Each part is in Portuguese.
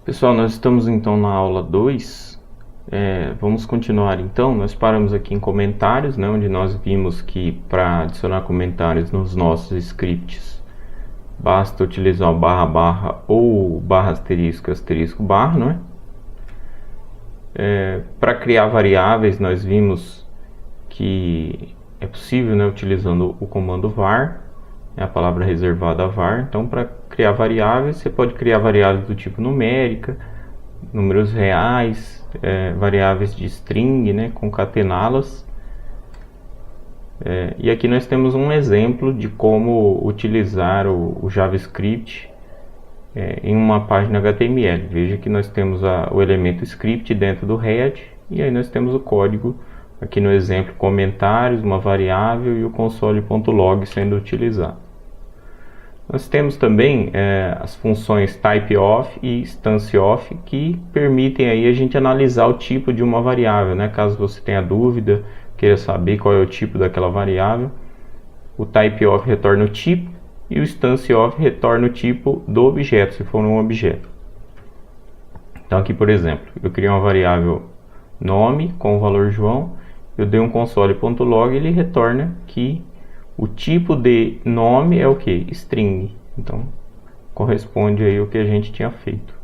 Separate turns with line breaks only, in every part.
Pessoal, nós estamos então na aula 2. Vamos continuar então. Nós paramos aqui em comentários, né, onde nós vimos que para adicionar comentários nos nossos scripts basta utilizar o barra barra ou barra asterisco asterisco barra, não é? Para criar variáveis nós vimos que é possível, né, utilizando o comando var, a palavra reservada var. Então, para criar variáveis, você pode criar variáveis do tipo numérica, números reais, variáveis de string, né, concatená-las. E aqui nós temos um exemplo de como utilizar o JavaScript em uma página HTML. Veja que nós temos o elemento script dentro do head, e aí nós temos o código aqui no exemplo, comentários, uma variável e o console.log sendo utilizado. Nós temos também as funções typeof e instanceof, que permitem aí a gente analisar o tipo de uma variável, né? Caso você tenha dúvida, queira saber qual é o tipo daquela variável, o typeof retorna o tipo e o instanceof retorna o tipo do objeto, se for um objeto. Então aqui, por exemplo, eu criei uma variável nome com o valor João, eu dei um console.log e ele retorna que o tipo de nome é o que? String. Então, corresponde aí ao que a gente tinha feito.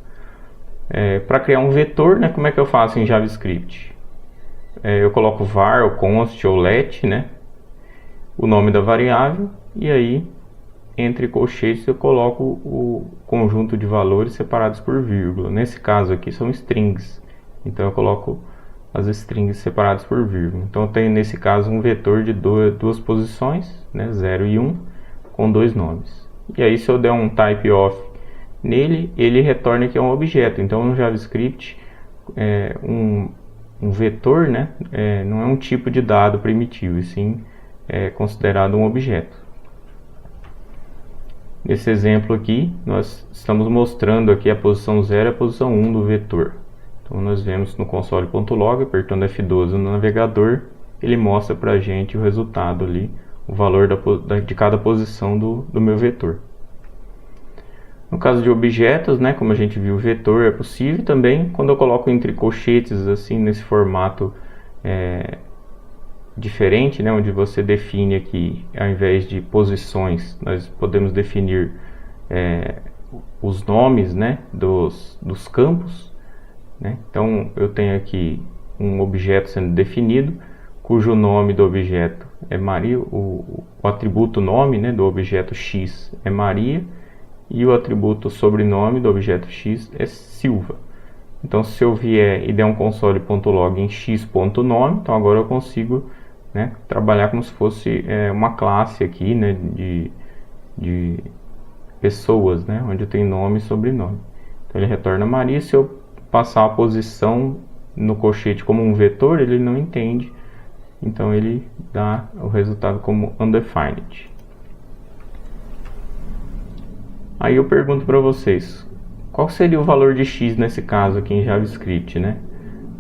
Para criar um vetor, né, como é que eu faço em JavaScript? Eu coloco var, ou const, ou let, né, o nome da variável, e aí, entre colchetes, eu coloco o conjunto de valores separados por vírgula. Nesse caso aqui são strings. Então, eu coloco as strings separadas por vírgula. Então eu tenho nesse caso um vetor de duas posições, né, 0 e 1, com dois nomes. E aí se eu der um typeof nele, ele retorna que é um objeto. Então no JavaScript um vetor, né, não é um tipo de dado primitivo, e sim é considerado um objeto. Nesse exemplo aqui, nós estamos mostrando aqui a posição 0 e a posição 1 do vetor. Então nós vemos no console.log, apertando F12 no navegador, ele mostra para a gente o resultado ali, o valor de cada posição do meu vetor. No caso de objetos, né, como a gente viu, o vetor é possível também. Quando eu coloco entre colchetes, assim, nesse formato diferente, né, onde você define aqui, ao invés de posições, nós podemos definir os nomes, né, dos campos. Então eu tenho aqui um objeto sendo definido, cujo nome do objeto é Maria, o atributo nome, né, do objeto X é Maria, e o atributo sobrenome do objeto X é Silva. Então se eu vier e der um console.log em x.nome, então agora eu consigo, né, trabalhar como se fosse uma classe aqui, né, de pessoas, né, onde eu tenho nome e sobrenome. Então ele retorna Maria. Se eu passar a posição no colchete como um vetor, ele não entende, então ele dá o resultado como undefined. Aí eu pergunto para vocês, qual seria o valor de x nesse caso aqui em JavaScript, né?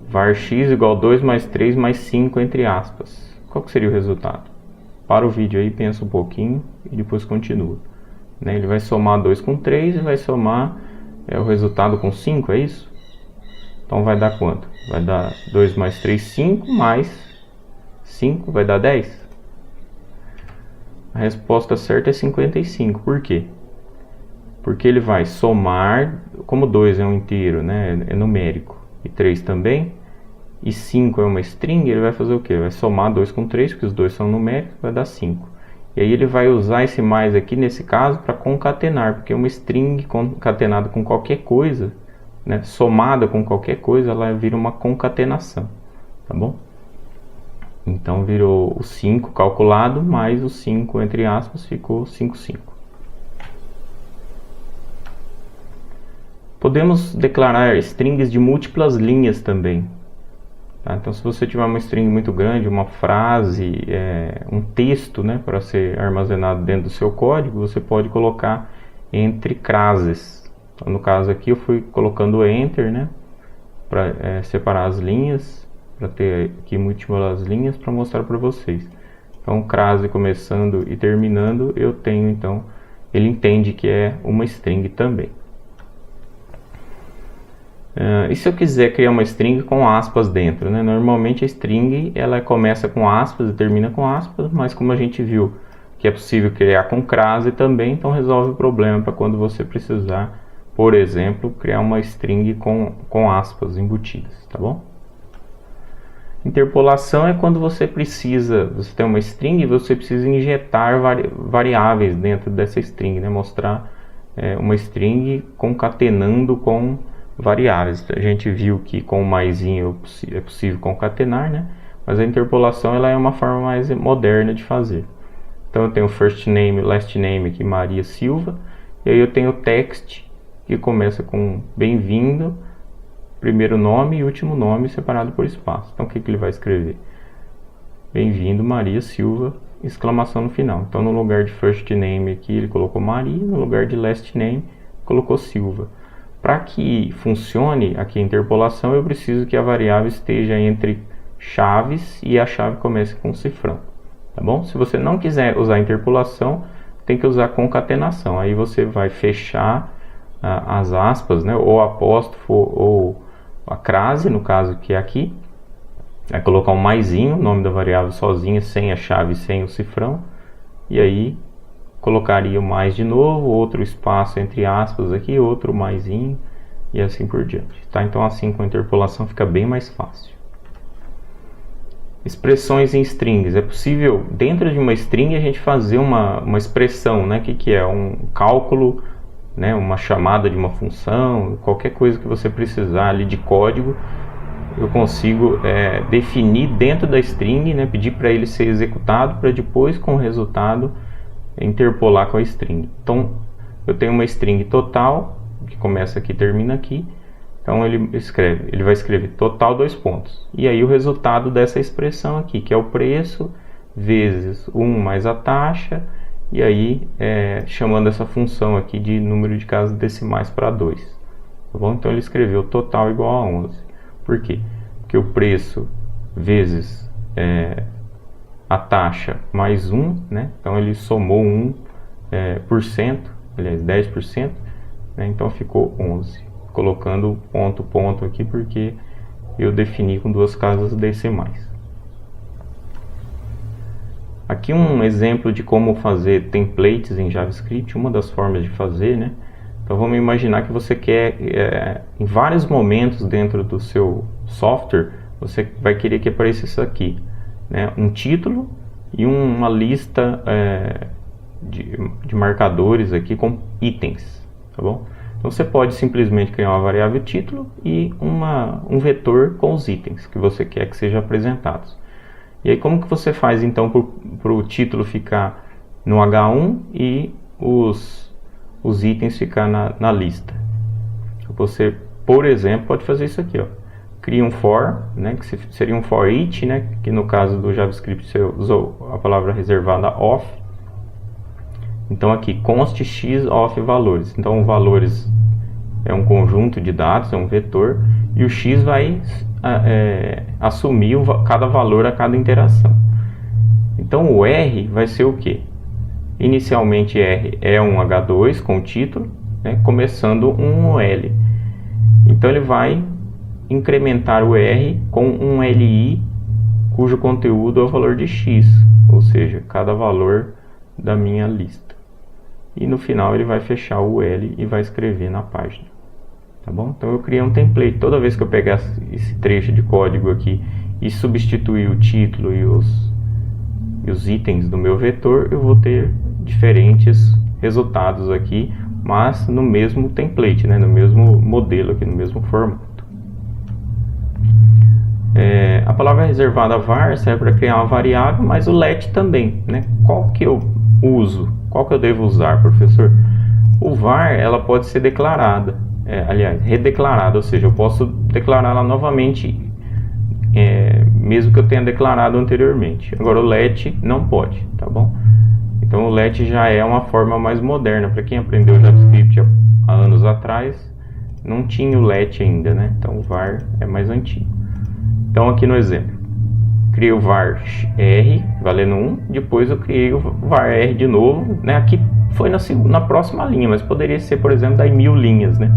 Var x igual 2 mais 3 mais 5 entre aspas. Qual que seria o resultado? Para o vídeo aí, pensa um pouquinho e depois continua. Ele vai somar 2 com 3 e vai somar o resultado com 5, é isso? Então vai dar quanto? Vai dar 2 mais 3, 5, mais 5 vai dar 10. A resposta certa é 55. Por quê? Porque ele vai somar, como 2 é um inteiro, né, é numérico, e 3 também, e 5 é uma string, ele vai fazer o quê? Vai somar 2 com 3, porque os dois são numéricos, vai dar 5. E aí ele vai usar esse mais aqui, nesse caso, para concatenar, porque uma string concatenada com qualquer coisa, né, somada com qualquer coisa, ela vira uma concatenação, tá bom? Então virou o 5 calculado, mais o 5 entre aspas, ficou 5, 5. Podemos declarar strings de múltiplas linhas também. Tá? Então se você tiver uma string muito grande, uma frase, um texto, né, para ser armazenado dentro do seu código, você pode colocar entre classes. Então, no caso aqui eu fui colocando enter, né, para separar as linhas, para ter aqui múltiplas linhas para mostrar para vocês. Então crase começando e terminando, eu tenho, então ele entende que é uma string também. E se eu quiser criar uma string com aspas dentro, né? Normalmente a string ela começa com aspas e termina com aspas, mas como a gente viu que é possível criar com crase também, então resolve o problema para quando você precisar, por exemplo, criar uma string com aspas embutidas, tá bom? Interpolação é quando você tem uma string e você precisa injetar variáveis dentro dessa string, né? Mostrar uma string concatenando com variáveis. A gente viu que com o maisinho é possível concatenar, né? Mas a interpolação ela é uma forma mais moderna de fazer. Então eu tenho first name, last name aqui, Maria Silva, e aí eu tenho text que começa com bem-vindo, primeiro nome e último nome separado por espaço. Então o que ele vai escrever? Bem-vindo Maria Silva, exclamação no final. Então no lugar de first name aqui ele colocou Maria, no lugar de last name colocou Silva. Para que funcione aqui a interpolação, eu preciso que a variável esteja entre chaves e a chave comece com cifrão, tá bom? Se você não quiser usar interpolação, tem que usar concatenação. Aí você vai fechar as aspas, né, ou apóstrofo ou a crase, no caso que é aqui. Vai colocar um maisinho, nome da variável sozinha, sem a chave, sem o cifrão. E aí colocaria o mais de novo, outro espaço entre aspas aqui, outro maisinho e assim por diante, tá? Então assim com a interpolação fica bem mais fácil. Expressões em strings. É possível dentro de uma string a gente fazer uma expressão, né? Que é um cálculo, né? Uma chamada de uma função, qualquer coisa que você precisar ali de código, eu consigo definir dentro da string, né? Pedir para ele ser executado para depois com o resultado interpolar com a string. Então eu tenho uma string total que começa aqui e termina aqui. Então ele vai escrever total dois pontos, e aí o resultado dessa expressão aqui, que é o preço vezes 1 mais a taxa, e aí chamando essa função aqui de número de casas decimais para 2, tá bom? Então ele escreveu total igual a 11. Por quê? Porque o preço vezes a taxa mais 1, né? Então ele somou 1%, aliás 10%, né? Então ficou 11, colocando ponto aqui porque eu defini com duas casas decimais. Aqui um exemplo de como fazer templates em JavaScript, uma das formas de fazer, né? Então vamos imaginar que você quer, em vários momentos dentro do seu software, você vai querer que apareça isso aqui, né? Um título e uma lista de marcadores aqui com itens, tá bom? Então você pode simplesmente criar uma variável título e um vetor com os itens que você quer que sejam apresentados. E aí como que você faz então para o título ficar no H1 e os itens ficar na lista? Você, por exemplo, pode fazer isso aqui, ó. Cria um for, né, que seria um for each, né, que no caso do JavaScript você usou a palavra reservada off. Então aqui const x of valores. Então valores é um conjunto de dados, é um vetor, e o x vai assumir cada valor a cada interação. Então o R vai ser o que? Inicialmente R é um H2 com o título, né, começando um L. Então ele vai incrementar o R com um LI cujo conteúdo é o valor de x, ou seja, cada valor da minha lista. E no final ele vai fechar o L e vai escrever na página, tá bom? Então eu criei um template. Toda vez que eu pegar esse trecho de código aqui e substituir o título e os itens do meu vetor, eu vou ter diferentes resultados aqui, mas no mesmo template, né? No mesmo modelo aqui, no mesmo formato. A palavra reservada var serve para criar uma variável, mas o let também, né? Qual que eu uso? Qual que eu devo usar, professor? O var, ela pode ser declarada, aliás, redeclarada, ou seja, eu posso declará-la novamente, mesmo que eu tenha declarado anteriormente. Agora o let não pode, tá bom? Então o let já é uma forma mais moderna. Para quem aprendeu JavaScript há anos atrás, não tinha o let ainda, né? Então o var é mais antigo. Então aqui no exemplo, criei o var r valendo 1, depois eu criei o var r de novo, né? Aqui foi na próxima linha, mas poderia ser, por exemplo, daí 1000 linhas, né?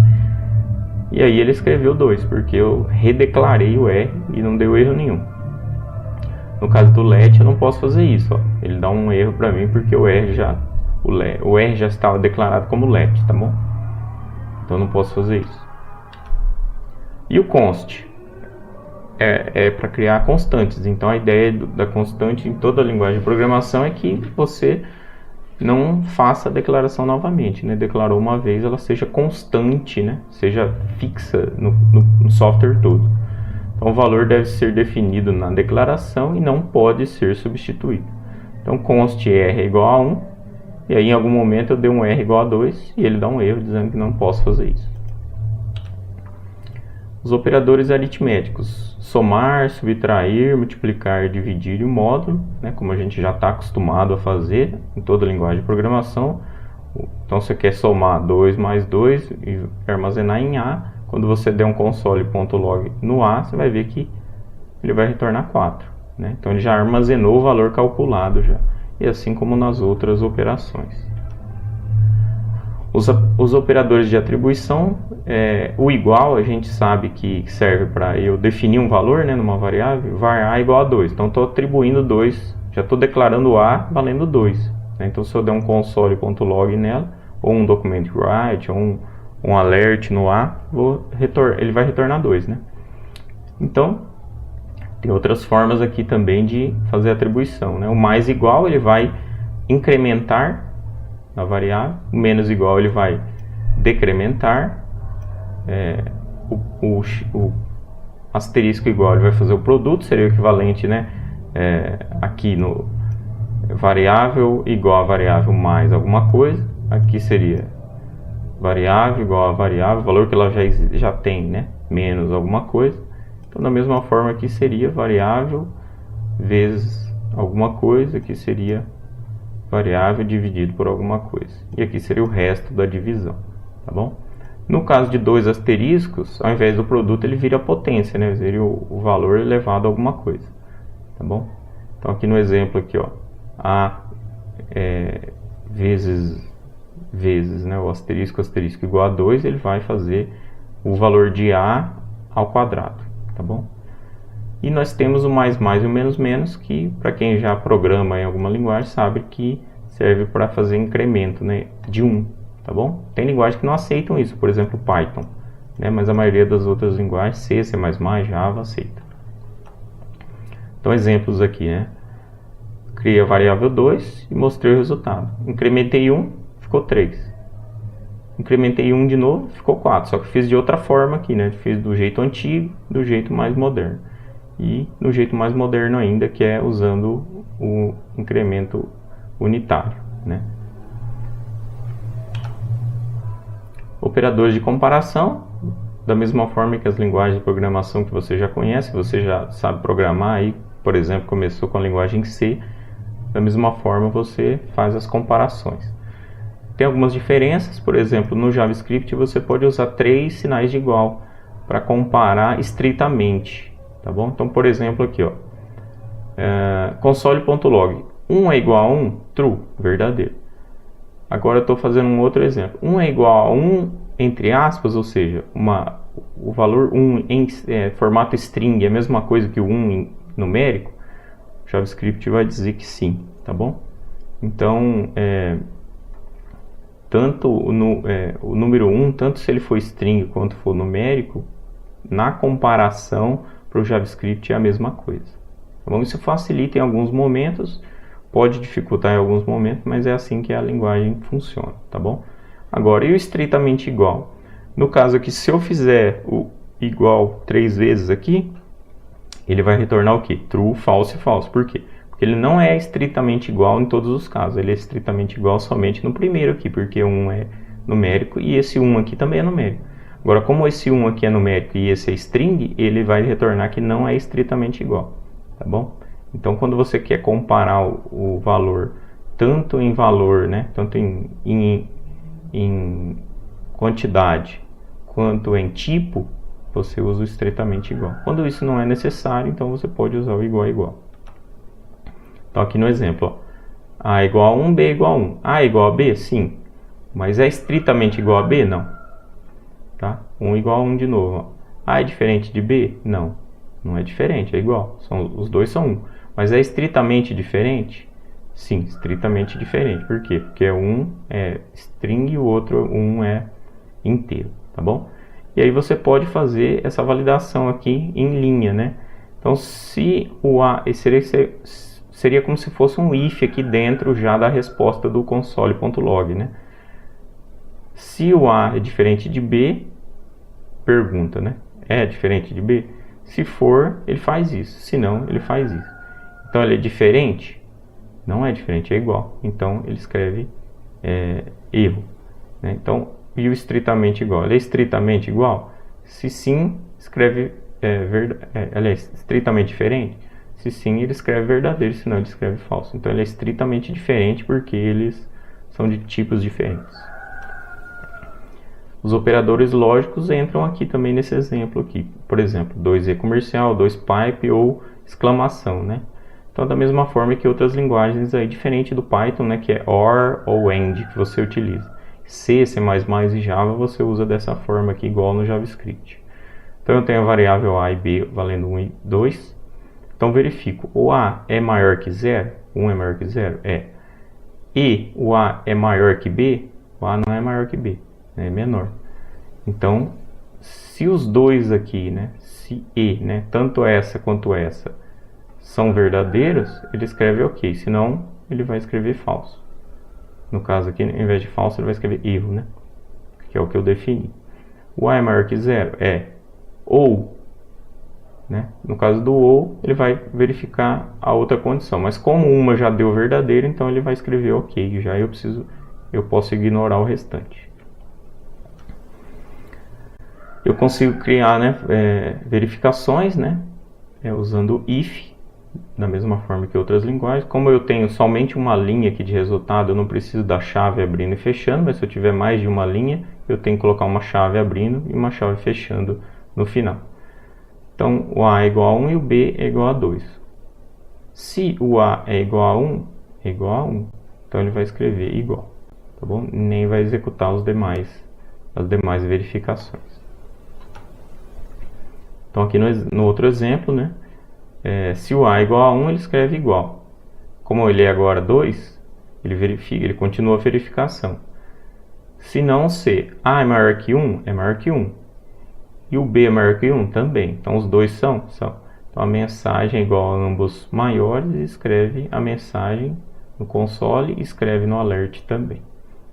E aí ele escreveu 2, porque eu redeclarei o R e não deu erro nenhum. No caso do let, eu não posso fazer isso. Ó. Ele dá um erro para mim porque o R já estava declarado como let, tá bom? Então eu não posso fazer isso. E o const é para criar constantes. Então a ideia da constante em toda a linguagem de programação é que você não faça a declaração novamente, né? Declarou uma vez, ela seja constante, né? Seja fixa no software todo. Então o valor deve ser definido na declaração e não pode ser substituído. Então const R é igual a 1, e aí em algum momento eu dei um R igual a 2 e ele dá um erro dizendo que não posso fazer isso. Os operadores aritméticos: somar, subtrair, multiplicar, dividir e o módulo, né, como a gente já está acostumado a fazer em toda linguagem de programação. Então você quer somar 2 mais 2 e armazenar em A. Quando você der um console.log no A, você vai ver que ele vai retornar 4. Né? Então ele já armazenou o valor calculado já. E assim como nas outras operações. Os operadores de atribuição, o igual a gente sabe que serve para eu definir um valor, né, numa variável, var A igual a 2. Então estou atribuindo 2, já estou declarando A valendo 2. Né? Então se eu der um console.log nela, ou um document write, ou um alert no A, ele vai retornar 2. Né? Então tem outras formas aqui também de fazer atribuição. Né? O mais igual ele vai incrementar na variável, o menos igual ele vai decrementar, o asterisco igual ele vai fazer o produto, seria o equivalente, né, aqui no variável igual a variável mais alguma coisa, aqui seria variável igual a variável, o valor que ela já tem, né, menos alguma coisa. Então da mesma forma aqui seria variável vezes alguma coisa, aqui seria variável dividido por alguma coisa. E aqui seria o resto da divisão, tá bom? No caso de 2 asteriscos, ao invés do produto ele vira a potência, né? Seria o valor elevado a alguma coisa, tá bom? Então aqui no exemplo aqui, ó, A vezes, né? O asterisco igual a 2, ele vai fazer o valor de A ao quadrado, tá bom? E nós temos o mais e o menos, que para quem já programa em alguma linguagem sabe que serve para fazer incremento, né, de 1, tá bom? Tem linguagens que não aceitam isso, por exemplo Python, né, mas a maioria das outras linguagens, C, C++, Java, aceita. Então exemplos aqui, né? Criei a variável 2 e mostrei o resultado. Incrementei 1, ficou 3. Incrementei 1 de novo, ficou 4, só que fiz de outra forma aqui, né? Fiz do jeito antigo, do jeito mais moderno. E no jeito mais moderno ainda, que é usando o incremento unitário, né? Operadores de comparação, da mesma forma que as linguagens de programação que você já conhece, você já sabe programar aí, por exemplo, começou com a linguagem C, da mesma forma você faz as comparações. Tem algumas diferenças, por exemplo, no JavaScript você pode usar 3 sinais de igual para comparar estritamente. Tá bom? Então, por exemplo, aqui, ó, console.log, 1 é igual a 1, true, verdadeiro. Agora eu estou fazendo um outro exemplo. 1 é igual a 1, entre aspas, ou seja, o valor 1 em formato string é a mesma coisa que o 1 em numérico, o JavaScript vai dizer que sim, tá bom? Então, tanto o número 1, tanto se ele for string quanto for numérico, na comparação para o JavaScript é a mesma coisa. Tá bom? Isso facilita em alguns momentos, pode dificultar em alguns momentos, mas é assim que a linguagem funciona, tá bom? Agora, e o estritamente igual? No caso aqui, se eu fizer o igual 3 vezes aqui, ele vai retornar o quê? True, false e false. Por quê? Porque ele não é estritamente igual em todos os casos, ele é estritamente igual somente no primeiro aqui, porque 1 é numérico e esse 1 aqui também é numérico. Agora, como esse 1 aqui é numérico e esse é string, ele vai retornar que não é estritamente igual, tá bom? Então, quando você quer comparar o valor, tanto em valor, né, tanto em quantidade, quanto em tipo, você usa o estritamente igual. Quando isso não é necessário, então você pode usar o igual a igual. Então, aqui no exemplo, ó, A igual a 1, B igual a 1. A igual a B? Sim. Mas é estritamente igual a B? Não. tá? 1 igual a 1 de novo, ó. A é diferente de B? Não, não é diferente, é igual. Os dois são 1. Mas é estritamente diferente? Sim, estritamente diferente. Por quê? Porque um é string e o outro um é inteiro, tá bom? E aí você pode fazer essa validação aqui em linha, né? Então, se o A seria como se fosse um if aqui dentro já da resposta do console.log, né? Se o A é diferente de B, pergunta, né? É diferente de B? Se for, ele faz isso. Se não, ele faz isso. Então, ele é diferente? Não é diferente, é igual. Então, ele escreve erro, né? Então, e o estritamente igual? Ele é estritamente igual? Se sim, escreve aliás, estritamente diferente? Se sim, ele escreve verdadeiro, se não, ele escreve falso. Então, ele é estritamente diferente porque eles são de tipos diferentes. Os operadores lógicos entram aqui também nesse exemplo aqui. Por exemplo, 2e comercial, 2pipe ou exclamação, né? Então, da mesma forma que outras linguagens aí, diferente do Python, né, que é OR ou AND que você utiliza. C, C++ e Java você usa dessa forma aqui, igual no JavaScript. Então, eu tenho a variável A e B valendo 1 e 2. Então, verifico, o A é maior que 0? 1 é maior que 0? É. E o A é maior que B? O A não é maior que B, é menor. Então, se os dois aqui, né, se E, né, tanto essa quanto essa, são verdadeiros, ele escreve ok, senão ele vai escrever falso. No caso aqui, em vez de falso, ele vai escrever erro, né? Que é o que eu defini. O A é maior que 0? É. Ou, né? No caso do ou, ele vai verificar a outra condição. Mas como uma já deu verdadeiro, então ele vai escrever ok. Já eu posso ignorar o restante. Eu consigo criar, né, verificações, né? Usando if. Da mesma forma que outras linguagens. Como eu tenho somente uma linha aqui de resultado, eu não preciso da chave abrindo e fechando, mas se eu tiver mais de uma linha, eu tenho que colocar uma chave abrindo e uma chave fechando no final. Então, o A é igual a 1 e o B é igual a 2. Se o A é igual a 1, é igual a 1. Então, ele vai escrever igual, tá bom? Nem vai executar as demais verificações. Então, aqui no outro exemplo, né? Se o A é igual a 1, ele escreve igual. Como ele é agora 2, ele continua a verificação. Se não, se A é maior que 1, é maior que 1. E o B é maior que 1 também. Então, os dois são. Então, a mensagem é igual a ambos maiores, escreve a mensagem no console e escreve no alert também.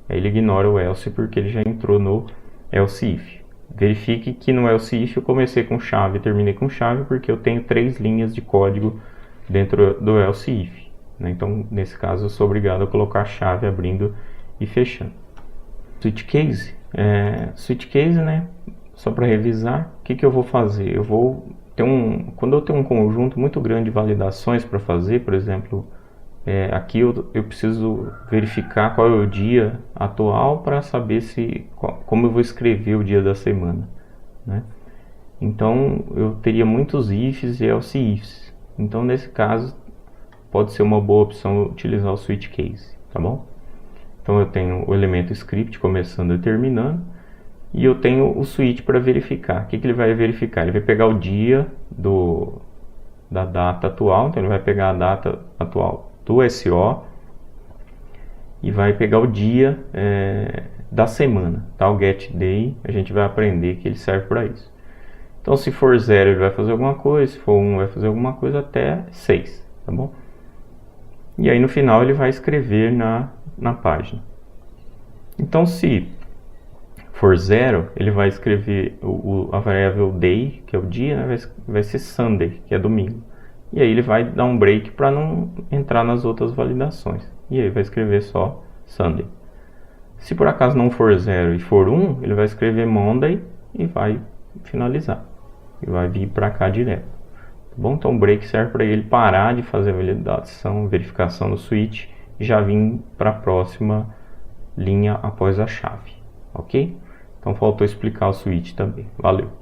Aí ele ignora o else porque ele já entrou no else if. Verifique que no else if eu comecei com chave e terminei com chave porque eu tenho 3 linhas de código dentro do else if, né? Então, nesse caso, eu sou obrigado a colocar a chave abrindo e fechando. Switch case. Switch case, né? Só para revisar, o que eu vou fazer? Quando eu tenho um conjunto muito grande de validações para fazer, por exemplo, aqui eu preciso verificar qual é o dia atual para saber como eu vou escrever o dia da semana, né? Então eu teria muitos ifs e else ifs. Então nesse caso pode ser uma boa opção utilizar o switch case, tá bom? Então eu tenho o elemento script começando e terminando e eu tenho o switch para verificar. O que ele vai verificar? Ele vai pegar o dia da data atual, então ele vai pegar a data atual do SO e vai pegar o dia da semana, tá? O get day, a gente vai aprender que ele serve para isso. Então, se for 0, ele vai fazer alguma coisa, se for 1, vai fazer alguma coisa até 6, tá bom? E aí, no final, ele vai escrever na página. Então, se for 0, ele vai escrever a variável day, que é o dia, né? Vai ser Sunday, que é domingo. E aí ele vai dar um break para não entrar nas outras validações. E aí vai escrever só Sunday. Se por acaso não for 0 e for 1, ele vai escrever Monday e vai finalizar. E vai vir para cá direto. Tá bom? Então o break serve para ele parar de fazer a verificação no switch e já vir para a próxima linha após a chave. Ok? Então faltou explicar o switch também. Valeu!